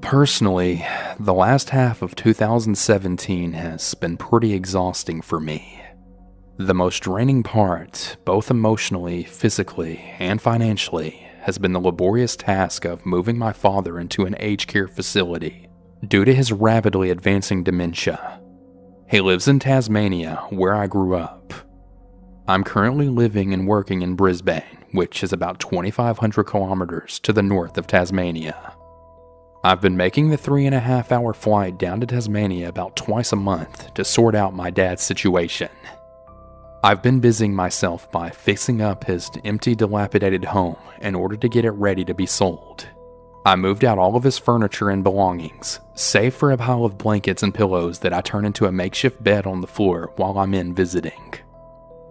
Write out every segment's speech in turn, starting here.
Personally, the last half of 2017 has been pretty exhausting for me. The most draining part, both emotionally, physically, and financially, has been the laborious task of moving my father into an aged care facility due to his rapidly advancing dementia. He lives in Tasmania, where I grew up. I'm currently living and working in Brisbane, which is about 2,500 kilometers to the north of Tasmania. I've been making the 3.5-hour flight down to Tasmania about twice a month to sort out my dad's situation. I've been busying myself by fixing up his empty, dilapidated home in order to get it ready to be sold. I moved out all of his furniture and belongings, save for a pile of blankets and pillows that I turn into a makeshift bed on the floor while I'm in visiting.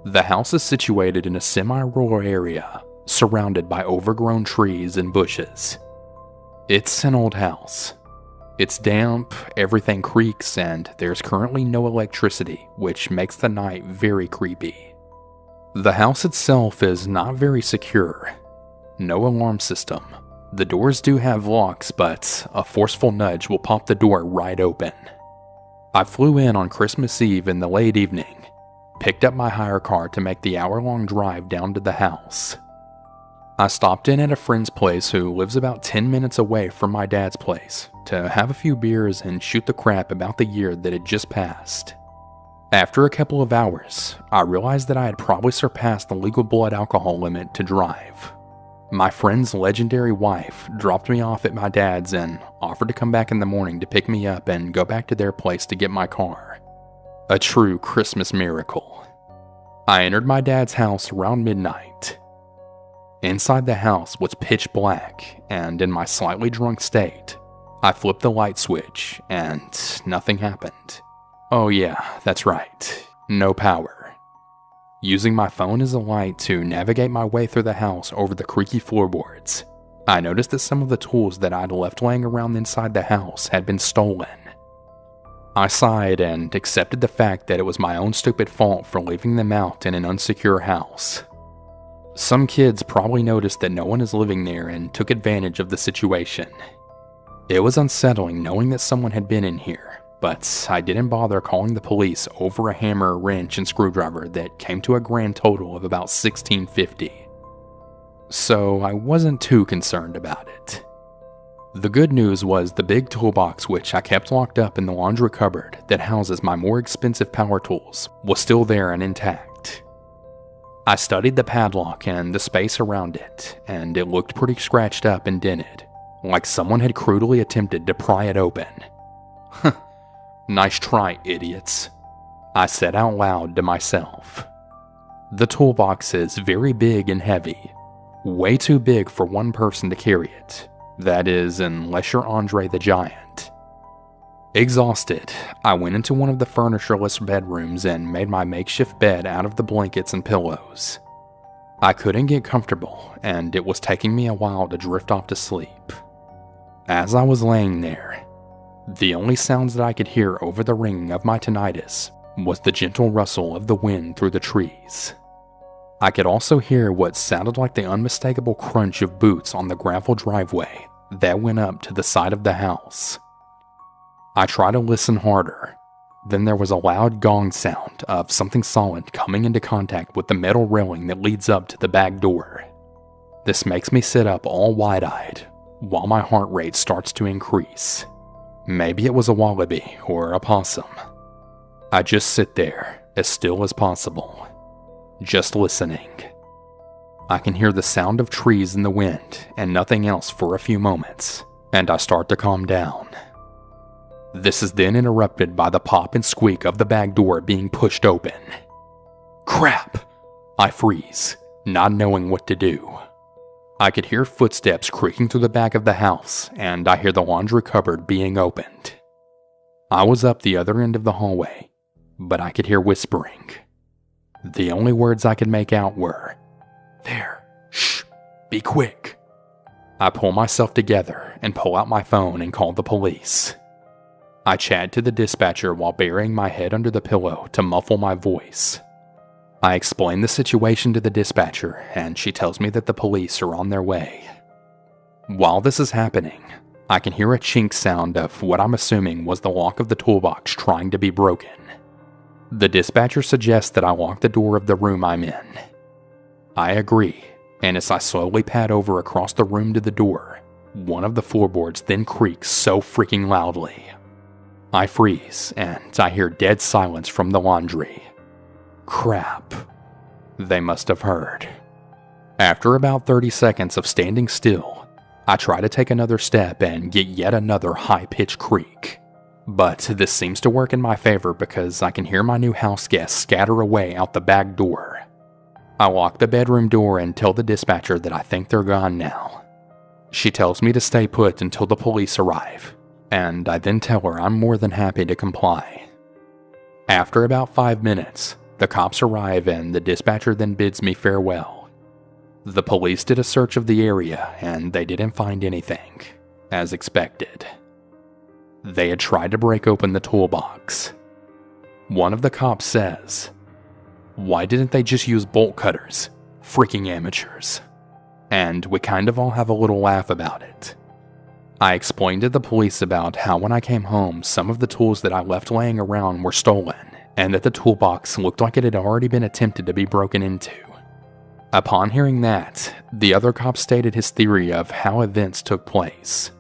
The house is situated in a semi-rural area, surrounded by overgrown trees and bushes. It's an old house. It's damp, everything creaks, and there's currently no electricity, which makes the night very creepy. The house itself is not very secure. No alarm system. The doors do have locks, but a forceful nudge will pop the door right open. I flew in on Christmas Eve in the late evening, picked up my hire car to make the hour-long drive down to the house. I stopped in at a friend's place who lives about 10 minutes away from my dad's place to have a few beers and shoot the crap about the year that had just passed. After a couple of hours, I realized that I had probably surpassed the legal blood alcohol limit to drive. My friend's legendary wife dropped me off at my dad's and offered to come back in the morning to pick me up and go back to their place to get my car. A true Christmas miracle. I entered my dad's house around midnight. Inside the house was pitch black, and in my slightly drunk state, I flipped the light switch, and nothing happened. Oh yeah, that's right, no power. Using my phone as a light to navigate my way through the house over the creaky floorboards, I noticed that some of the tools that I'd left laying around inside the house had been stolen. I sighed and accepted the fact that it was my own stupid fault for leaving them out in an unsecure house. Some kids probably noticed that no one is living there and took advantage of the situation. It was unsettling knowing that someone had been in here, but I didn't bother calling the police over a hammer, wrench, and screwdriver that came to a grand total of about $1,650. So I wasn't too concerned about it. The good news was the big toolbox which I kept locked up in the laundry cupboard that houses my more expensive power tools was still there and intact. I studied the padlock and the space around it, and it looked pretty scratched up and dented, like someone had crudely attempted to pry it open. Nice try, idiots, I said out loud to myself. The toolbox is very big and heavy, way too big for one person to carry it. That is, unless you're Andre the Giant. Exhausted, I went into one of the furnitureless bedrooms and made my makeshift bed out of the blankets and pillows. I couldn't get comfortable, and it was taking me a while to drift off to sleep. As I was laying there, the only sounds that I could hear over the ringing of my tinnitus was the gentle rustle of the wind through the trees. I could also hear what sounded like the unmistakable crunch of boots on the gravel driveway that went up to the side of the house. I tried to listen harder. Then there was a loud gong sound of something solid coming into contact with the metal railing that leads up to the back door. This makes me sit up all wide-eyed, while my heart rate starts to increase. Maybe it was a wallaby or a possum. I just sit there, as still as possible, just listening. I can hear the sound of trees in the wind and nothing else for a few moments, and I start to calm down. This is then interrupted by the pop and squeak of the back door being pushed open. Crap! I freeze, not knowing what to do. I could hear footsteps creaking through the back of the house, and I hear the laundry cupboard being opened. I was up the other end of the hallway, but I could hear whispering. The only words I could make out were, "There, shh, be quick." I pull myself together and pull out my phone and call the police. I chat to the dispatcher while burying my head under the pillow to muffle my voice. I explain the situation to the dispatcher, and she tells me that the police are on their way. While this is happening, I can hear a chink sound of what I'm assuming was the lock of the toolbox trying to be broken. The dispatcher suggests that I lock the door of the room I'm in. I agree, and as I slowly pad over across the room to the door, one of the floorboards then creaks so freaking loudly. I freeze, and I hear dead silence from the laundry. Crap. They must have heard. After about 30 seconds of standing still, I try to take another step and get yet another high-pitched creak. But this seems to work in my favor because I can hear my new house guests scatter away out the back door. I lock the bedroom door and tell the dispatcher that I think they're gone now. She tells me to stay put until the police arrive, and I then tell her I'm more than happy to comply. After about 5 minutes, the cops arrive and the dispatcher then bids me farewell. The police did a search of the area and they didn't find anything, as expected. They had tried to break open the toolbox. One of the cops says, "Why didn't they just use bolt cutters? Freaking amateurs." And we kind of all have a little laugh about it. I explained to the police about how when I came home, some of the tools that I left laying around were stolen, and that the toolbox looked like it had already been attempted to be broken into. Upon hearing that, the other cop stated his theory of how events took place.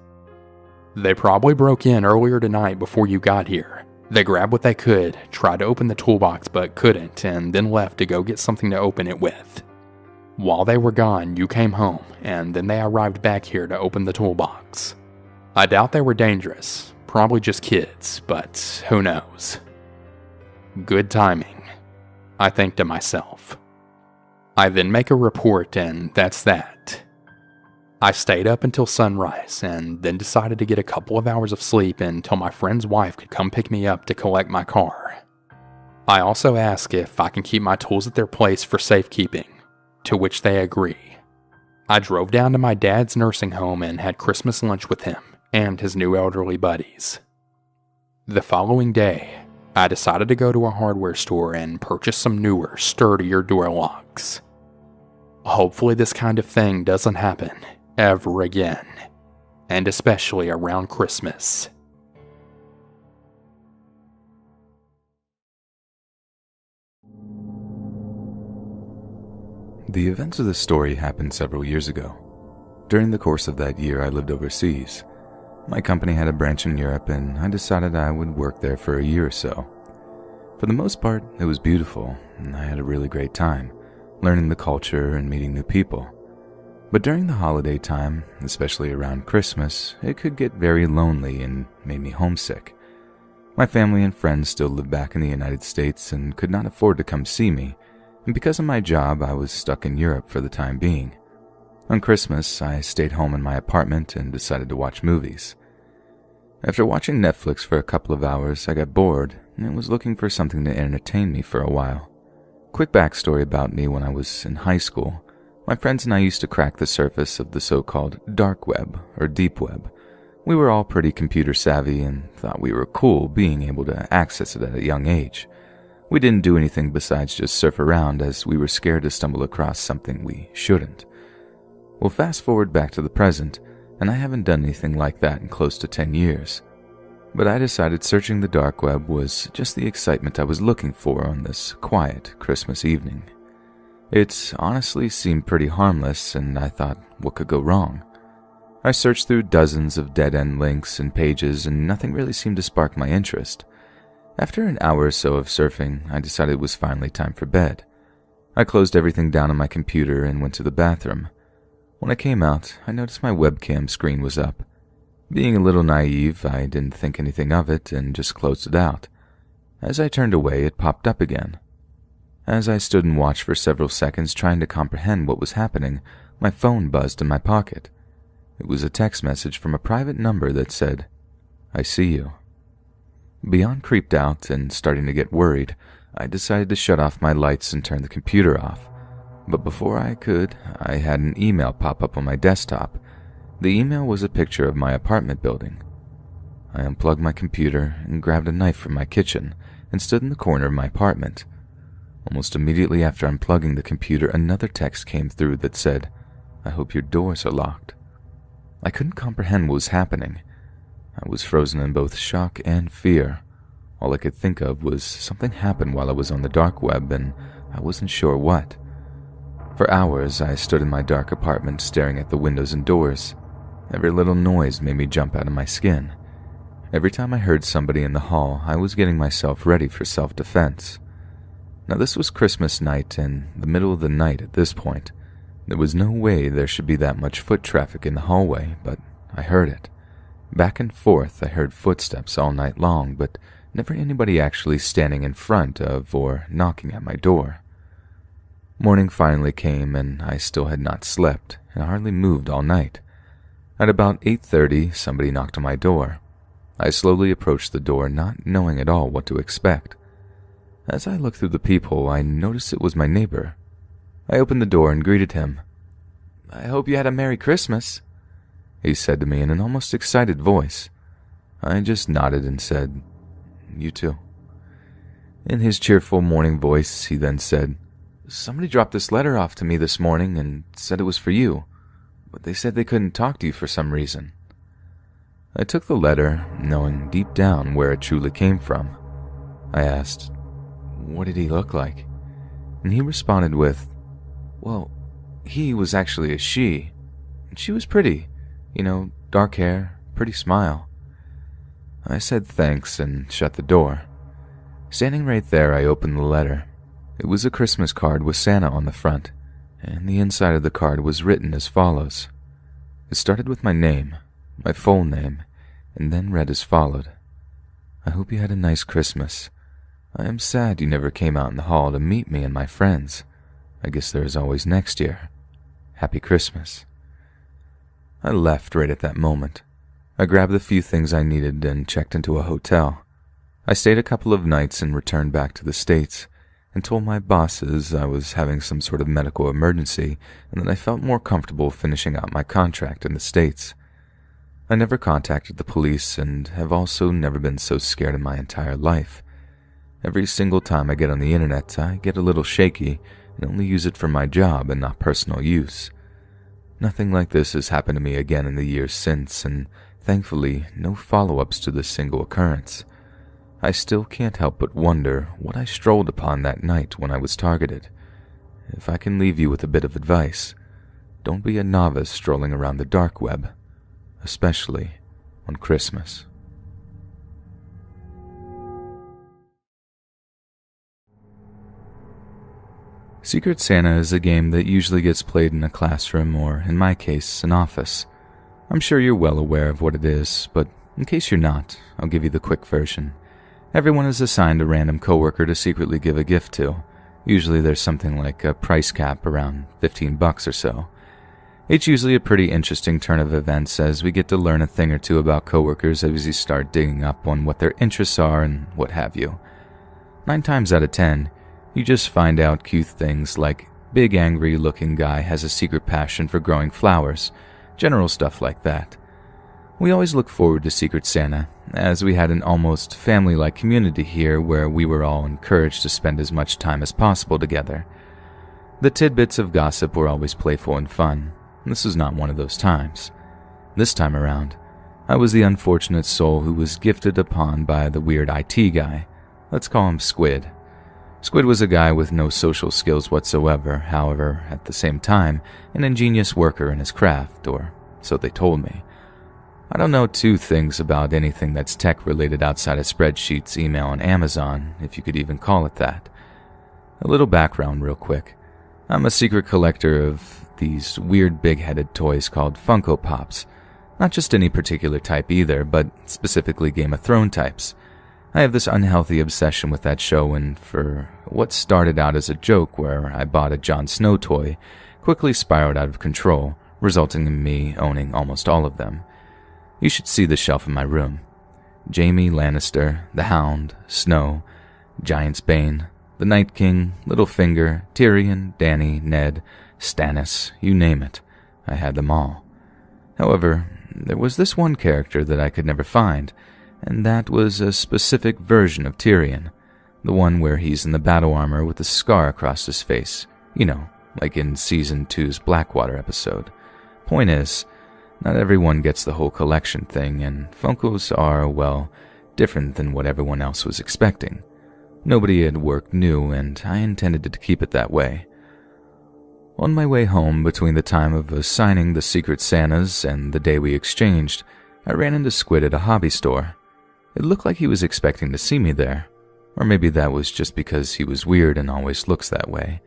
They probably broke in earlier tonight before you got here. They grabbed what they could, tried to open the toolbox but couldn't, and then left to go get something to open it with. While they were gone, you came home, and then they arrived back here to open the toolbox. I doubt they were dangerous, probably just kids, but who knows. Good timing, I think to myself. I then make a report, and that's that. I stayed up until sunrise, and then decided to get a couple of hours of sleep until my friend's wife could come pick me up to collect my car. I also ask if I can keep my tools at their place for safekeeping, to which they agree. I drove down to my dad's nursing home and had Christmas lunch with him and his new elderly buddies. The following day, I decided to go to a hardware store and purchase some newer, sturdier door locks. Hopefully this kind of thing doesn't happen ever again, and especially around Christmas. The events of this story happened several years ago. During the course of that year, I lived overseas. My company had a branch in Europe, and I decided I would work there for a year or so. For the most part, it was beautiful, and I had a really great time, learning the culture and meeting new people. But during the holiday time, especially around Christmas, it could get very lonely and made me homesick. My family and friends still lived back in the United States and could not afford to come see me, and because of my job, I was stuck in Europe for the time being. On Christmas, I stayed home in my apartment and decided to watch movies. After watching Netflix for a couple of hours, I got bored and was looking for something to entertain me for a while. Quick backstory about me: when I was in high school, my friends and I used to crack the surface of the so-called dark web or deep web. We were all pretty computer savvy and thought we were cool being able to access it at a young age. We didn't do anything besides just surf around, as we were scared to stumble across something we shouldn't. Well, fast forward back to the present, and I haven't done anything like that in close to 10 years. But I decided searching the dark web was just the excitement I was looking for on this quiet Christmas evening. It honestly seemed pretty harmless, and I thought, what could go wrong? I searched through dozens of dead-end links and pages, and nothing really seemed to spark my interest. After an hour or so of surfing, I decided it was finally time for bed. I closed everything down on my computer and went to the bathroom. When I came out, I noticed my webcam screen was up. Being a little naive, I didn't think anything of it and just closed it out. As I turned away, it popped up again. As I stood and watched for several seconds trying to comprehend what was happening, my phone buzzed in my pocket. It was a text message from a private number that said, "I see you." Beyond creeped out and starting to get worried, I decided to shut off my lights and turn the computer off. But before I could, I had an email pop up on my desktop. The email was a picture of my apartment building. I unplugged my computer and grabbed a knife from my kitchen and stood in the corner of my apartment. Almost immediately after unplugging the computer, another text came through that said, "I hope your doors are locked." I couldn't comprehend what was happening. I was frozen in both shock and fear. All I could think of was something happened while I was on the dark web, and I wasn't sure what. For hours, I stood in my dark apartment staring at the windows and doors. Every little noise made me jump out of my skin. Every time I heard somebody in the hall, I was getting myself ready for self-defense. Now, this was Christmas night, and the middle of the night at this point. There was no way there should be that much foot traffic in the hallway, but I heard it. Back and forth, I heard footsteps all night long, but never anybody actually standing in front of or knocking at my door. Morning finally came, and I still had not slept, and hardly moved all night. At about 8:30, somebody knocked on my door. I slowly approached the door, not knowing at all what to expect. As I looked through the peephole, I noticed it was my neighbor. I opened the door and greeted him. "I hope you had a Merry Christmas," he said to me in an almost excited voice. I just nodded and said, "You too." In his cheerful morning voice, he then said, "Somebody dropped this letter off to me this morning and said it was for you, but they said they couldn't talk to you for some reason." I took the letter, knowing deep down where it truly came from. I asked, "What did he look like?" And he responded with, "Well, he was actually a she. And she was pretty, dark hair, pretty smile." I said thanks and shut the door. Standing right there, I opened the letter. It was a Christmas card with Santa on the front, and the inside of the card was written as follows. It started with my name, my full name, and then read as followed. "I hope you had a nice Christmas. I am sad you never came out in the hall to meet me and my friends. I guess there is always next year. Happy Christmas." I left right at that moment. I grabbed the few things I needed and checked into a hotel. I stayed a couple of nights and returned back to the States, and told my bosses I was having some sort of medical emergency and that I felt more comfortable finishing out my contract in the States. I never contacted the police and have also never been so scared in my entire life. Every single time I get on the internet, I get a little shaky and only use it for my job and not personal use. Nothing like this has happened to me again in the years since, and thankfully no follow-ups to this single occurrence. I still can't help but wonder what I strolled upon that night when I was targeted. If I can leave you with a bit of advice, don't be a novice strolling around the dark web, especially on Christmas. Secret Santa is a game that usually gets played in a classroom or, in my case, an office. I'm sure you're well aware of what it is, but in case you're not, I'll give you the quick version. Everyone is assigned a random coworker to secretly give a gift to. Usually there's something like a price cap around $15 or so. It's usually a pretty interesting turn of events as we get to learn a thing or two about coworkers as you start digging up on what their interests are and what have you. 9 times out of 10, you just find out cute things like big angry looking guy has a secret passion for growing flowers, general stuff like that. We always look forward to Secret Santa, as we had an almost family-like community here where we were all encouraged to spend as much time as possible together. The tidbits of gossip were always playful and fun. This was not one of those times. This time around, I was the unfortunate soul who was gifted upon by the weird IT guy. Let's call him Squid. Squid was a guy with no social skills whatsoever, however, at the same time, an ingenious worker in his craft, or so they told me. I don't know 2 things about anything that's tech-related outside of spreadsheets, email, and Amazon, if you could even call it that. A little background real quick. I'm a secret collector of these weird big-headed toys called Funko Pops. Not just any particular type either, but specifically Game of Thrones types. I have this unhealthy obsession with that show, and for what started out as a joke where I bought a Jon Snow toy, quickly spiraled out of control, resulting in me owning almost all of them. You should see the shelf in my room. Jaime Lannister, the Hound, Snow, Giant's Bane, the Night King, Littlefinger, Tyrion, Dany, Ned, Stannis, you name it. I had them all. However, there was this one character that I could never find, and that was a specific version of Tyrion, the one where he's in the battle armor with a scar across his face, like in Season 2's Blackwater episode. Point is, Not everyone gets the whole collection thing, and Funkos are, well, different than what everyone else was expecting. Nobody at work knew, and I intended to keep it that way. On my way home, between the time of assigning the Secret Santas and the day we exchanged, I ran into Squid at a hobby store. It looked like he was expecting to see me there, or maybe that was just because he was weird and always looks that way.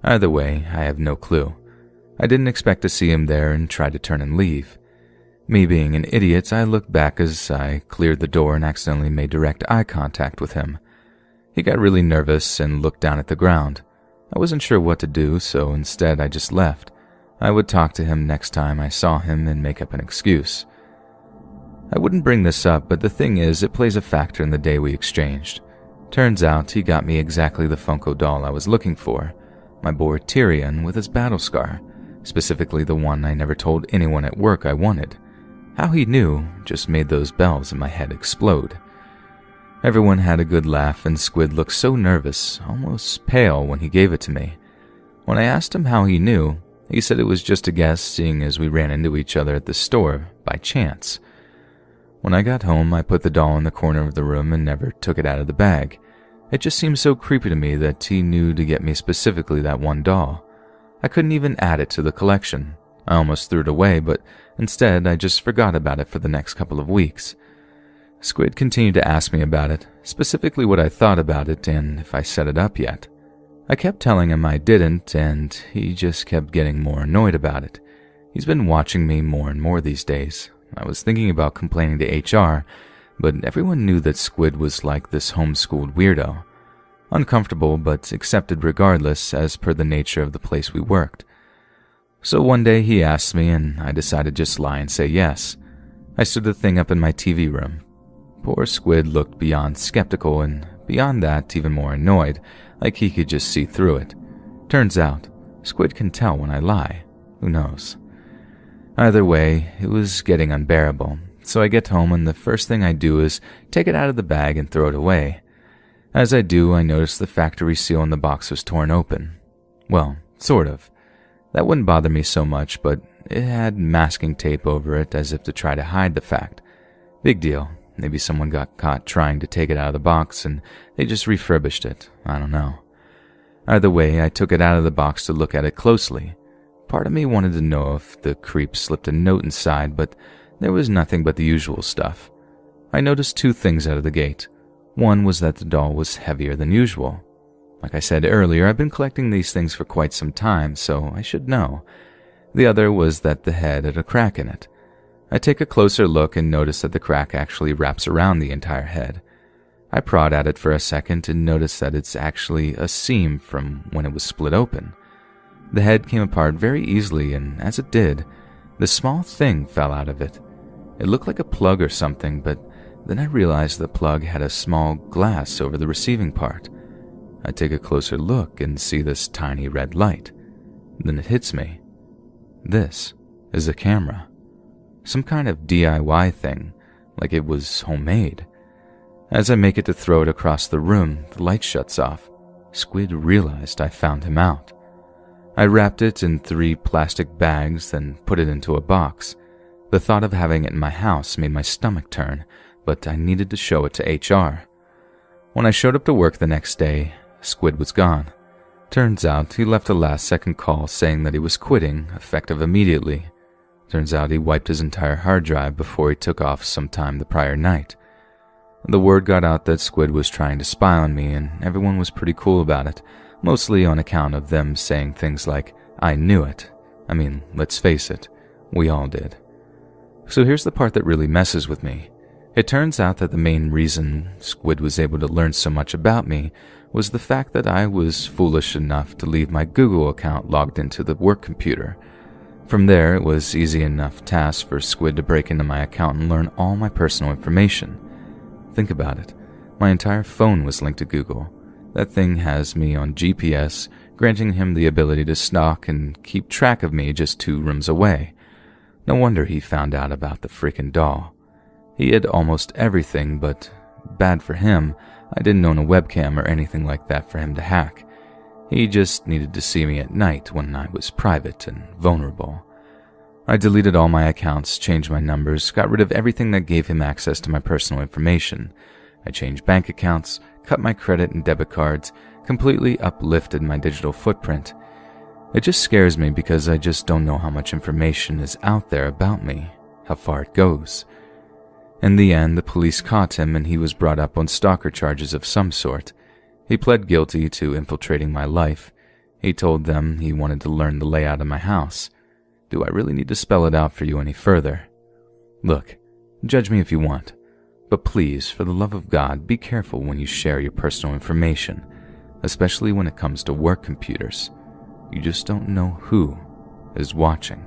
Either way, I have no clue. I didn't expect to see him there and tried to turn and leave. Me being an idiot, I looked back as I cleared the door and accidentally made direct eye contact with him. He got really nervous and looked down at the ground. I wasn't sure what to do, so instead I just left. I would talk to him next time I saw him and make up an excuse. I wouldn't bring this up, but the thing is, it plays a factor in the day we exchanged. Turns out he got me exactly the Funko doll I was looking for, my boy Tyrion with his battle scar, specifically the one I never told anyone at work I wanted. How he knew just made those bells in my head explode. Everyone had a good laugh, and Squid looked so nervous, almost pale, when he gave it to me. When I asked him how he knew, he said it was just a guess, seeing as we ran into each other at the store by chance. When I got home, I put the doll in the corner of the room and never took it out of the bag. It just seemed so creepy to me that he knew to get me specifically that one doll. I couldn't even add it to the collection. I almost threw it away, but instead I just forgot about it for the next couple of weeks. Squid continued to ask me about it, specifically what I thought about it and if I set it up yet. I kept telling him I didn't, and he just kept getting more annoyed about it. He's been watching me more and more these days. I was thinking about complaining to HR, but everyone knew that Squid was like this homeschooled weirdo. Uncomfortable, but accepted regardless, as per the nature of the place we worked. So one day he asked me, and I decided to just lie and say yes. I stood the thing up in my TV room. Poor Squid looked beyond skeptical, and beyond that, even more annoyed, like he could just see through it. Turns out, Squid can tell when I lie. Who knows? Either way, it was getting unbearable, so I get home and the first thing I do is take it out of the bag and throw it away. As I do, I notice the factory seal on the box was torn open. Well, sort of. That wouldn't bother me so much, but it had masking tape over it as if to try to hide the fact. Big deal. Maybe someone got caught trying to take it out of the box and they just refurbished it. I don't know. Either way, I took it out of the box to look at it closely. Part of me wanted to know if the creep slipped a note inside, but there was nothing but the usual stuff. I noticed two things out of the gate. One was that the doll was heavier than usual. Like I said earlier, I've been collecting these things for quite some time, so I should know. The other was that the head had a crack in it. I take a closer look and notice that the crack actually wraps around the entire head. I prod at it for a second and notice that it's actually a seam from when it was split open. The head came apart very easily, and as it did, the small thing fell out of it. It looked like a plug or something, but then I realized the plug had a small glass over the receiving part. I take a closer look and see this tiny red light. Then it hits me. This is a camera. Some kind of DIY thing, like it was homemade. As I make it to throw it across the room, the light shuts off. Squid realized I found him out. I wrapped it in 3 plastic bags, then put it into a box. The thought of having it in my house made my stomach turn, but I needed to show it to HR. When I showed up to work the next day, Squid was gone. Turns out he left a last-second call saying that he was quitting, effective immediately. Turns out he wiped his entire hard drive before he took off sometime the prior night. The word got out that Squid was trying to spy on me, and everyone was pretty cool about it, mostly on account of them saying things like, "I knew it." I mean, let's face it, we all did. So here's the part that really messes with me. It turns out that the main reason Squid was able to learn so much about me was the fact that I was foolish enough to leave my Google account logged into the work computer. From there, it was easy enough task for Squid to break into my account and learn all my personal information. Think about it. My entire phone was linked to Google. That thing has me on GPS, granting him the ability to stalk and keep track of me just 2 rooms away. No wonder he found out about the freaking doll. He had almost everything, but bad for him, I didn't own a webcam or anything like that for him to hack. He just needed to see me at night when I was private and vulnerable. I deleted all my accounts, changed my numbers, got rid of everything that gave him access to my personal information. I changed bank accounts, cut my credit and debit cards, completely uplifted my digital footprint. It just scares me because I just don't know how much information is out there about me, how far it goes. In the end, the police caught him and he was brought up on stalker charges of some sort. He pled guilty to infiltrating my life. He told them he wanted to learn the layout of my house. Do I really need to spell it out for you any further? Look, judge me if you want, but please, for the love of God, be careful when you share your personal information, especially when it comes to work computers. You just don't know who is watching.